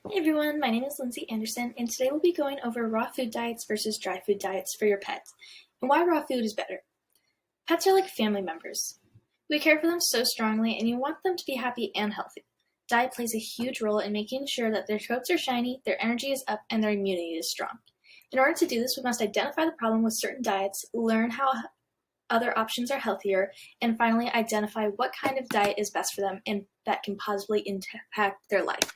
Hey everyone, my name is Lindsey Anderson, and today we'll be going over raw food diets versus dry food diets for your pets, and why raw food is better. Pets are like family members. We care for them so strongly, and you want them to be happy and healthy. Diet plays a huge role in making sure that their coats are shiny, their energy is up, and their immunity is strong. In order to do this, we must identify the problem with certain diets, learn how other options are healthier, and finally identify what kind of diet is best for them and that can positively impact their life.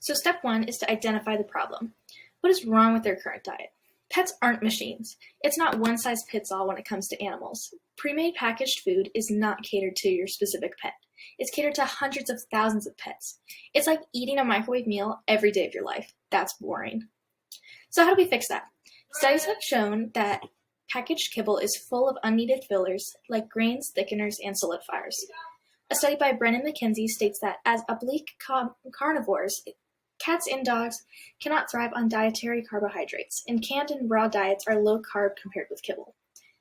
So step 1 is to identify the problem. What is wrong with their current diet? Pets aren't machines. It's not one size fits all when it comes to animals. Pre-made packaged food is not catered to your specific pet. It's catered to hundreds of thousands of pets. It's like eating a microwave meal every day of your life. That's boring. So how do we fix that? Studies have shown that packaged kibble is full of unneeded fillers like grains, thickeners, and solidifiers. A study by Brennan McKenzie states that as oblique carnivores, cats and dogs cannot thrive on dietary carbohydrates, and canned and raw diets are low carb compared with kibble.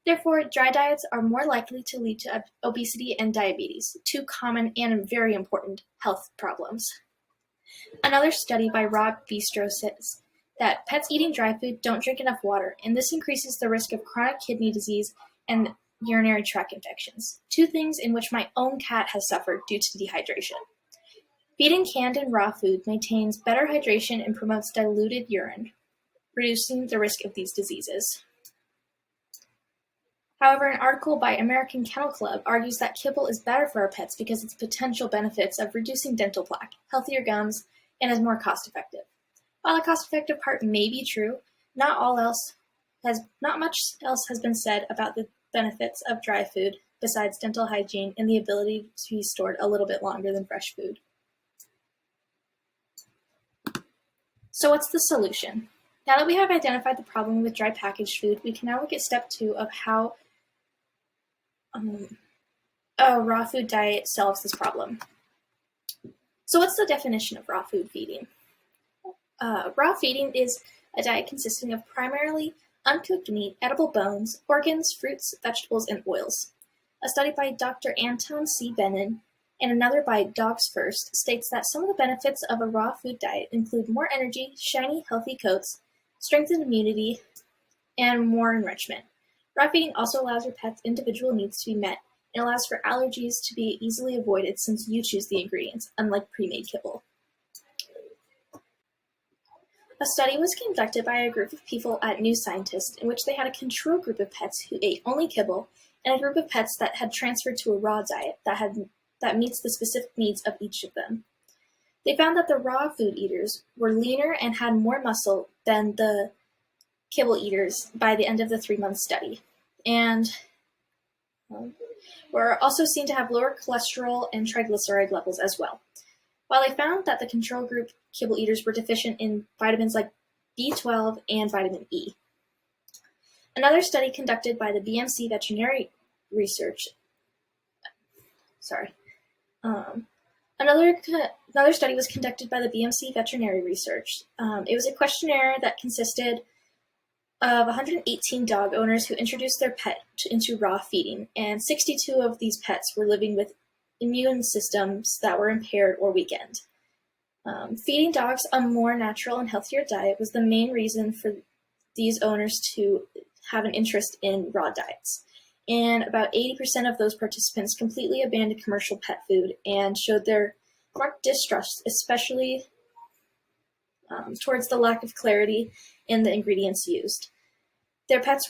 Therefore, dry diets are more likely to lead to obesity and diabetes, two common and very important health problems. Another study by Rob Bistro says that pets eating dry food don't drink enough water, and this increases the risk of chronic kidney disease and urinary tract infections, two things in which my own cat has suffered due to dehydration. Feeding canned and raw food maintains better hydration and promotes diluted urine, reducing the risk of these diseases. However, an article by American Kennel Club argues that kibble is better for our pets because its potential benefits of reducing dental plaque, healthier gums, and is more cost-effective. While the cost-effective part may be true, not much else has been said about the benefits of dry food besides dental hygiene and the ability to be stored a little bit longer than fresh food. So what's the solution? Now that we have identified the problem with dry packaged food, we can now look at step 2 of how a raw food diet solves this problem. So what's the definition of raw food feeding? Raw feeding is a diet consisting of primarily uncooked meat, edible bones, organs, fruits, vegetables, and oils. A study by Dr. Anton C. Benin and another by Dogs First states that some of the benefits of a raw food diet include more energy, shiny, healthy coats, strengthened immunity, and more enrichment. Raw feeding also allows your pet's individual needs to be met and allows for allergies to be easily avoided since you choose the ingredients, unlike pre-made kibble. A study was conducted by a group of people at New Scientist in which they had a control group of pets who ate only kibble and a group of pets that had transferred to a raw diet that meets the specific needs of each of them. They found that the raw food eaters were leaner and had more muscle than the kibble eaters by the end of the 3-month study, and were also seen to have lower cholesterol and triglyceride levels as well. While they found that the control group kibble eaters were deficient in vitamins like B12 and vitamin E. Another study conducted by the BMC Veterinary Research Another study was conducted by the BMC Veterinary Research. It was a questionnaire that consisted of 118 dog owners who introduced their pet into raw feeding, and 62 of these pets were living with immune systems that were impaired or weakened. Feeding dogs a more natural and healthier diet was the main reason for these owners to have an interest in raw diets. And about 80% of those participants completely abandoned commercial pet food and showed their marked distrust, especially towards the lack of clarity in the ingredients used. The pets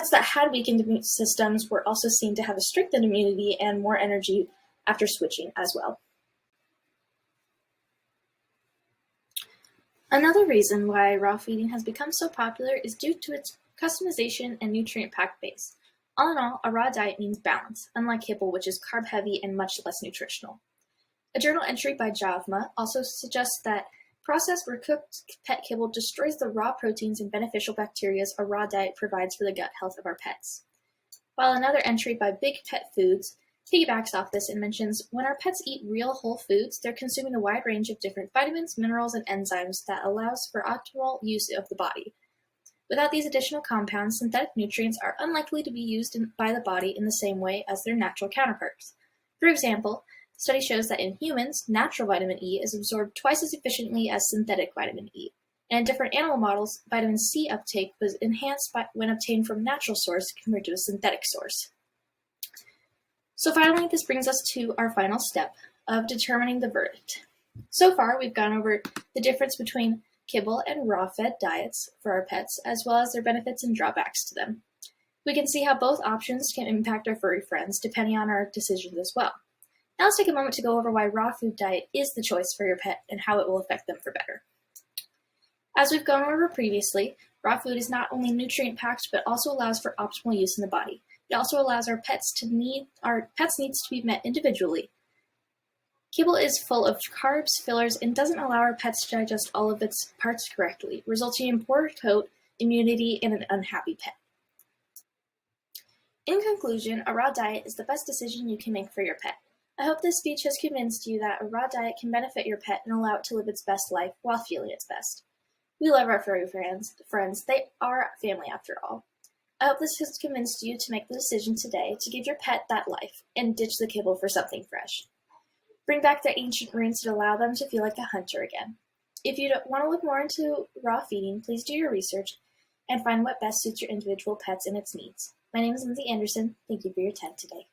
that had weakened immune systems were also seen to have a strengthened immunity and more energy after switching as well. Another reason why raw feeding has become so popular is due to its customization and nutrient-packed base. All in all, a raw diet means balance, unlike kibble, which is carb-heavy and much less nutritional. A journal entry by Javma also suggests that processed or cooked pet kibble destroys the raw proteins and beneficial bacteria a raw diet provides for the gut health of our pets. While another entry by Big Pet Foods piggybacks off this and mentions when our pets eat real whole foods, they're consuming a wide range of different vitamins, minerals, and enzymes that allows for optimal use of the body. Without these additional compounds, synthetic nutrients are unlikely to be used by the body in the same way as their natural counterparts. For example, the study shows that in humans, natural vitamin E is absorbed twice as efficiently as synthetic vitamin E. And in different animal models, vitamin C uptake was enhanced when obtained from a natural source compared to a synthetic source. So finally, this brings us to our final step of determining the verdict. So far, we've gone over the difference between kibble and raw-fed diets for our pets, as well as their benefits and drawbacks to them. We can see how both options can impact our furry friends depending on our decisions as well. Now let's take a moment to go over why raw food diet is the choice for your pet and how it will affect them for better. As we've gone over previously, raw food is not only nutrient-packed but also allows for optimal use in the body. It also allows our pets' needs to be met individually. Kibble is full of carbs, fillers, and doesn't allow our pets to digest all of its parts correctly, resulting in poor coat, immunity, and an unhappy pet. In conclusion, a raw diet is the best decision you can make for your pet. I hope this speech has convinced you that a raw diet can benefit your pet and allow it to live its best life while feeling its best. We love our furry friends. They are family after all. I hope this has convinced you to make the decision today to give your pet that life and ditch the kibble for something fresh. Bring back their ancient roots and allow them to feel like a hunter again. If you want to look more into raw feeding, please do your research and find what best suits your individual pets and its needs. My name is Lindsey Anderson. Thank you for your time today.